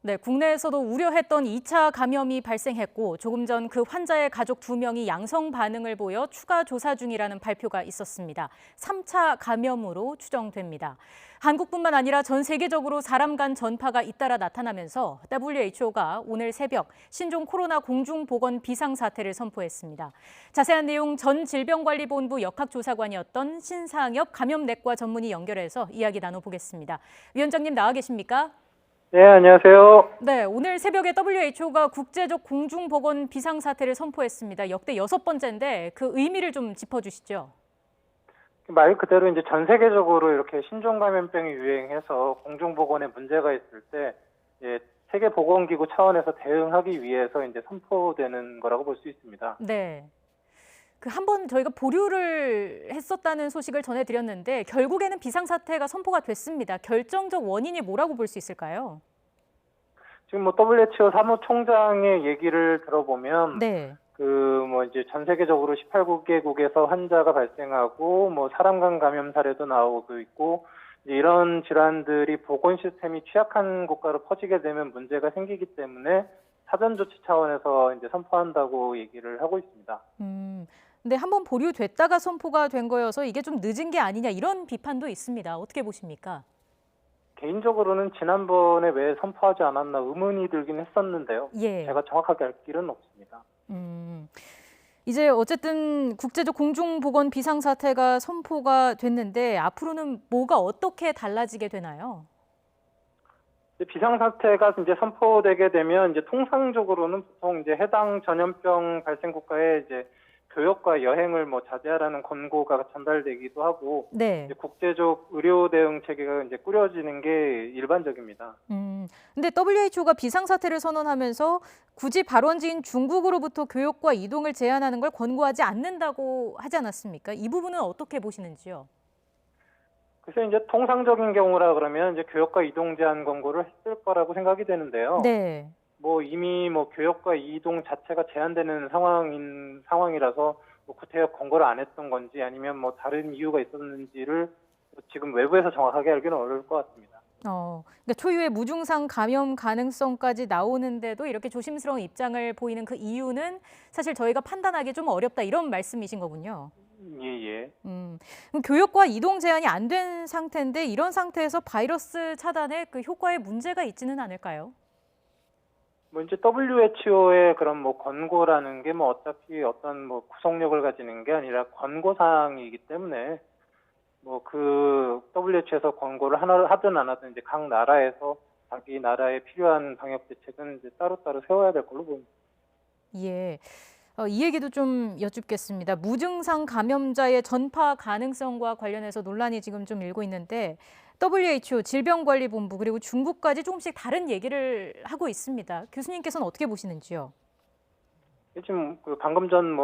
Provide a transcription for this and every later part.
네, 국내에서도 우려했던 2차 감염이 발생했고 조금 전 그 환자의 가족 2명이 양성 반응을 보여 추가 조사 중이라는 발표가 있었습니다. 3차 감염으로 추정됩니다. 한국뿐만 아니라 전 세계적으로 사람 간 전파가 잇따라 나타나면서 WHO가 오늘 새벽 신종 코로나 공중보건 비상사태를 선포했습니다. 자세한 내용 전 질병관리본부 역학조사관이었던 신상엽 감염내과 전문의 연결해서 이야기 나눠보겠습니다. 위원장님 나와 계십니까? 네, 안녕하세요. 네, 오늘 새벽에 WHO가 국제적 공중보건 비상사태를 선포했습니다. 역대 6번째인데 그 의미를 좀 짚어주시죠. 말 그대로 이제 전 세계적으로 이렇게 신종 감염병이 유행해서 공중보건에 문제가 있을 때 세계보건기구 차원에서 대응하기 위해서 이제 선포되는 거라고 볼 수 있습니다. 네. 그 한번 저희가 보류를 했었다는 소식을 전해드렸는데 결국에는 비상사태가 선포가 됐습니다. 결정적 원인이 뭐라고 볼 수 있을까요? 지금 뭐 WHO 사무총장의 얘기를 들어보면 네. 이제 전 세계적으로 18개국에서 환자가 발생하고 사람 간 감염 사례도 나오고 있고 이런 질환들이 보건 시스템이 취약한 국가로 퍼지게 되면 문제가 생기기 때문에 사전 조치 차원에서 이제 선포한다고 얘기를 하고 있습니다. 근데 한번 보류됐다가 선포가 된 거여서 이게 좀 늦은 게 아니냐 이런 비판도 있습니다. 어떻게 보십니까? 개인적으로는 지난번에 왜 선포하지 않았나 의문이 들긴 했었는데요. 예. 제가 정확하게 알 길은 없습니다. 이제 어쨌든 국제적 공중보건 비상사태가 선포가 됐는데 앞으로는 뭐가 어떻게 달라지게 되나요? 비상사태가 이제 선포되게 되면 이제 통상적으로는 보통 이제 해당 전염병 발생 국가에 이제 교역과 여행을 자제하라는 권고가 전달되기도 하고, 네. 이제 국제적 의료 대응 체계가 이제 꾸려지는 게 일반적입니다. 근데 WHO가 비상사태를 선언하면서 굳이 발원지인 중국으로부터 교역과 이동을 제한하는 걸 권고하지 않는다고 하지 않았습니까? 이 부분은 어떻게 보시는지요? 그래서 이제 통상적인 경우라 그러면 이제 교역과 이동 제한 권고를 했을 거라고 생각이 되는데요. 네. 이미 교역과 이동 자체가 제한되는 상황이라서 구태여 권고를 안 했던 건지 아니면 다른 이유가 있었는지를 지금 외부에서 정확하게 알기는 어려울 것 같습니다. 그러니까 초유의 무증상 감염 가능성까지 나오는데도 이렇게 조심스러운 입장을 보이는 그 이유는 사실 저희가 판단하기 좀 어렵다 이런 말씀이신 거군요. 예. 그럼 교역과 이동 제한이 안 된 상태인데 이런 상태에서 바이러스 차단에 그 효과에 문제가 있지는 않을까요? 이제 WHO의 그런 권고라는 게 어차피 어떤 구속력을 가지는 게 아니라 권고사항이기 때문에 WHO에서 권고를 하든 안 하든 이제 각 나라에서 자기 나라에 필요한 방역 대책은 이제 따로따로 세워야 될 걸로 보입니다. 예. 이 얘기도 좀 여쭙겠습니다. 무증상 감염자의 전파 가능성과 관련해서 논란이 지금 좀 일고 있는데 WHO 질병관리본부 그리고 중국까지 조금씩 다른 얘기를 하고 있습니다. 교수님께서는 어떻게 보시는지요? 지금 방금 전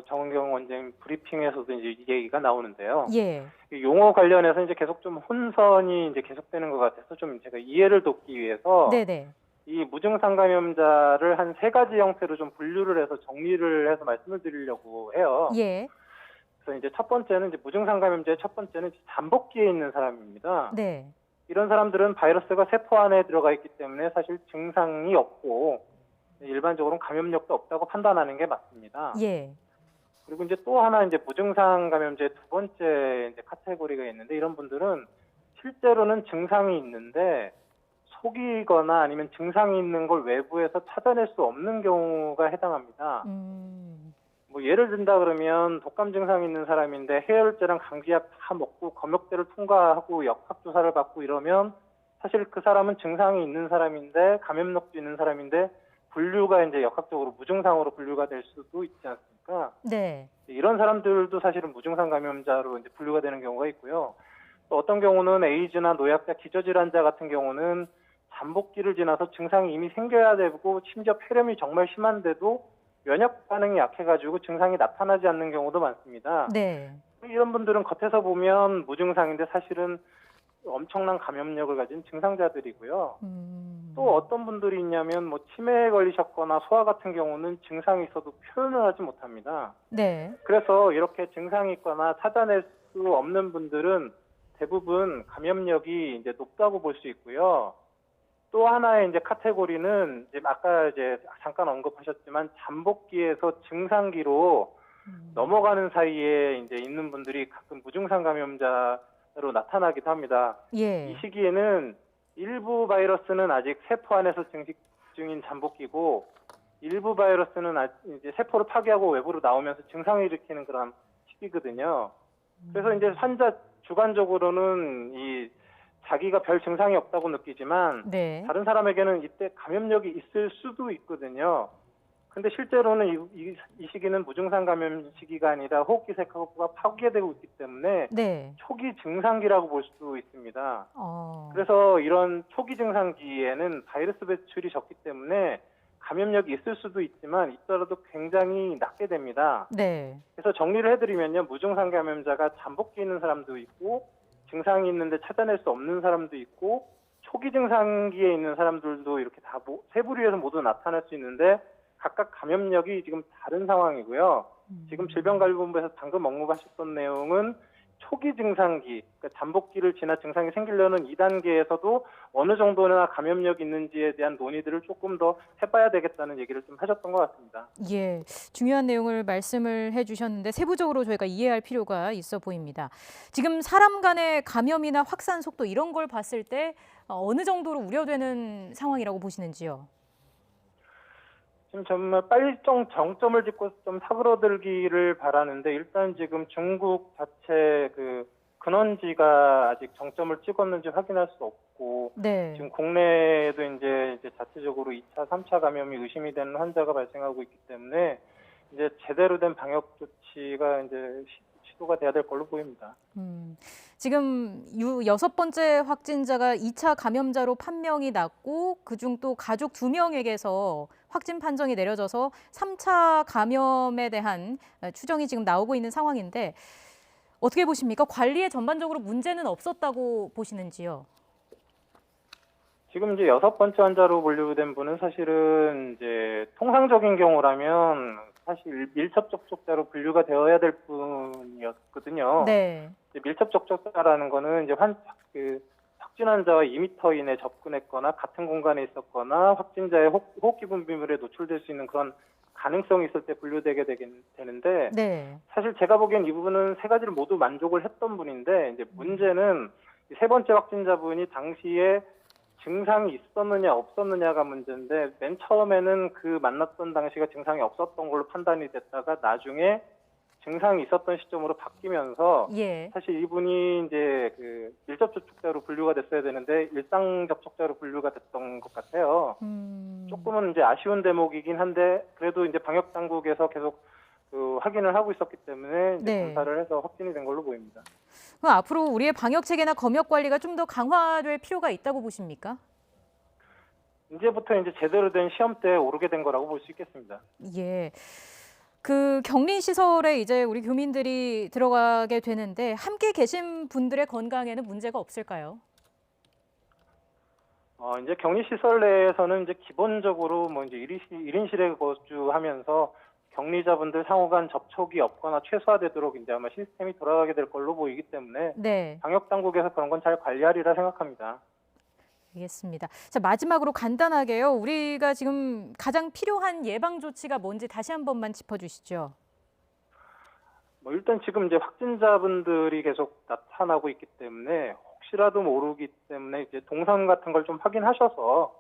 정은경 원장님 브리핑에서도 이제 이 얘기가 나오는데요. 예. 용어 관련해서 이제 계속 좀 혼선이 이제 계속되는 것 같아서 좀 제가 이해를 돕기 위해서 네네. 이 무증상 감염자를 한 3가지 형태로 좀 분류를 해서 정리를 해서 말씀을 드리려고 해요. 예. 그래서 이제 첫 번째는 이제 무증상 감염자의 첫 번째는 잠복기에 있는 사람입니다. 네. 이런 사람들은 바이러스가 세포 안에 들어가 있기 때문에 사실 증상이 없고 일반적으로는 감염력도 없다고 판단하는 게 맞습니다. 예. 그리고 이제 또 하나 이제 무증상 감염자의 두 번째 이제 카테고리가 있는데 이런 분들은 실제로는 증상이 있는데 속이거나 아니면 증상이 있는 걸 외부에서 찾아낼 수 없는 경우가 해당합니다. 예를 든다 그러면 독감 증상이 있는 사람인데 해열제랑 감기약 다 먹고 검역대를 통과하고 역학조사를 받고 이러면 사실 그 사람은 증상이 있는 사람인데 감염력도 있는 사람인데 분류가 이제 역학적으로 무증상으로 분류가 될 수도 있지 않습니까? 네. 이런 사람들도 사실은 무증상 감염자로 이제 분류가 되는 경우가 있고요. 또 어떤 경우는 에이즈나 노약자, 기저질환자 같은 경우는 잠복기를 지나서 증상이 이미 생겨야 되고 심지어 폐렴이 정말 심한데도 면역 반응이 약해가지고 증상이 나타나지 않는 경우도 많습니다. 네. 이런 분들은 겉에서 보면 무증상인데 사실은 엄청난 감염력을 가진 증상자들이고요. 또 어떤 분들이 있냐면 치매에 걸리셨거나 소아 같은 경우는 증상이 있어도 표현을 하지 못합니다. 네. 그래서 이렇게 증상이 있거나 찾아낼 수 없는 분들은 대부분 감염력이 이제 높다고 볼 수 있고요. 또 하나의 이제 카테고리는 이제 아까 이제 잠깐 언급하셨지만 잠복기에서 증상기로 넘어가는 사이에 이제 있는 분들이 가끔 무증상 감염자로 나타나기도 합니다. 예. 이 시기에는 일부 바이러스는 아직 세포 안에서 증식 중인 잠복기고 일부 바이러스는 이제 세포를 파괴하고 외부로 나오면서 증상을 일으키는 그런 시기거든요. 그래서 이제 환자 주관적으로는 이 자기가 별 증상이 없다고 느끼지만 네. 다른 사람에게는 이때 감염력이 있을 수도 있거든요. 근데 실제로는 이 시기는 무증상 감염 시기가 아니라 호흡기 세포가 파괴되고 있기 때문에 네. 초기 증상기라고 볼 수도 있습니다. 어. 그래서 이런 초기 증상기에는 바이러스 배출이 적기 때문에 감염력이 있을 수도 있지만 있더라도 굉장히 낮게 됩니다. 네. 그래서 정리를 해드리면요. 무증상 감염자가 잠복기 있는 사람도 있고 증상이 있는데 찾아낼 수 없는 사람도 있고 초기 증상기에 있는 사람들도 이렇게 다 세 부류에서 모두 나타날 수 있는데 각각 감염력이 지금 다른 상황이고요. 지금 질병관리본부에서 방금 언급하셨던 내용은 초기 증상기, 그러니까 잠복기를 지나 증상이 생기려는 2단계에서도 어느 정도나 감염력이 있는지에 대한 논의들을 조금 더 해봐야 되겠다는 얘기를 좀 하셨던 것 같습니다. 예, 중요한 내용을 말씀을 해주셨는데 세부적으로 저희가 이해할 필요가 있어 보입니다. 지금 사람 간의 감염이나 확산 속도 이런 걸 봤을 때 어느 정도로 우려되는 상황이라고 보시는지요? 지금 정말 빨리 정점을 짚고 좀 사그러들기를 바라는데 일단 지금 중국 자체 그 근원지가 아직 정점을 찍었는지 확인할 수 없고 네. 지금 국내에도 이제 자체적으로 2차, 3차 감염이 의심이 되는 환자가 발생하고 있기 때문에 이제 제대로 된 방역 조치가 이제 시도가 돼야 될 걸로 보입니다. 지금 6번째 확진자가 2차 감염자로 판명이 났고 그중 또 가족 2명에게서 확진 판정이 내려져서 3차 감염에 대한 추정이 지금 나오고 있는 상황인데 어떻게 보십니까? 관리에 전반적으로 문제는 없었다고 보시는지요? 지금 이제 6번째 환자로 분류된 분은 사실은 이제 통상적인 경우라면 사실 밀접 접촉자로 분류가 되어야 될 분이었거든요. 네. 밀접 접촉자라는 거는 이제 확진 환자와 2m 이내 접근했거나 같은 공간에 있었거나 확진자의 호흡기 분비물에 노출될 수 있는 그런 가능성이 있을 때 분류되게 되는데 네. 사실 제가 보기엔 이 부분은 세 가지를 모두 만족을 했던 분인데 이제 문제는 세 번째 확진자분이 당시에 증상이 있었느냐 없었느냐가 문제인데 맨 처음에는 그 만났던 당시가 증상이 없었던 걸로 판단이 됐다가 나중에 증상이 있었던 시점으로 바뀌면서 예. 사실 이분이 이제 그 밀접 접촉자로 분류가 됐어야 되는데 일상 접촉자로 분류가 됐던 것 같아요. 조금은 이제 아쉬운 대목이긴 한데 그래도 이제 방역 당국에서 계속 그 확인을 하고 있었기 때문에 이제 네. 검사를 해서 확진이 된 걸로 보입니다. 그럼 앞으로 우리의 방역 체계나 검역 관리가 좀 더 강화될 필요가 있다고 보십니까? 이제부터 이제 제대로 된 시험대에 오르게 된 거라고 볼 수 있겠습니다. 예. 그 격리 시설에 이제 우리 교민들이 들어가게 되는데 함께 계신 분들의 건강에는 문제가 없을까요? 이제 격리 시설 내에서는 이제 기본적으로 뭐 이제 1인실에 거주하면서 격리자분들 상호 간 접촉이 없거나 최소화되도록 이제 아마 시스템이 돌아가게 될 걸로 보이기 때문에 네. 방역 당국에서 그런 건 잘 관리하리라 생각합니다. 알겠습니다. 자, 마지막으로 간단하게요. 우리가 지금 가장 필요한 예방 조치가 뭔지 다시 한 번만 짚어주시죠. 뭐 일단 지금 이제 확진자분들이 계속 나타나고 있기 때문에 혹시라도 모르기 때문에 이제 동선 같은 걸 좀 확인하셔서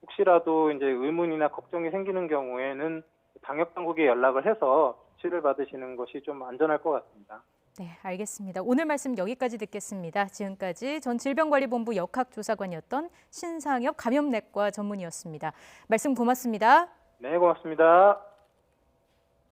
혹시라도 이제 의문이나 걱정이 생기는 경우에는 방역 당국에 연락을 해서 조치를 받으시는 것이 좀 안전할 것 같습니다. 네, 알겠습니다. 오늘 말씀 여기까지 듣겠습니다. 지금까지 전 질병관리본부 역학조사관이었던 신상엽 감염내과 전문의였습니다. 말씀 고맙습니다. 네, 고맙습니다.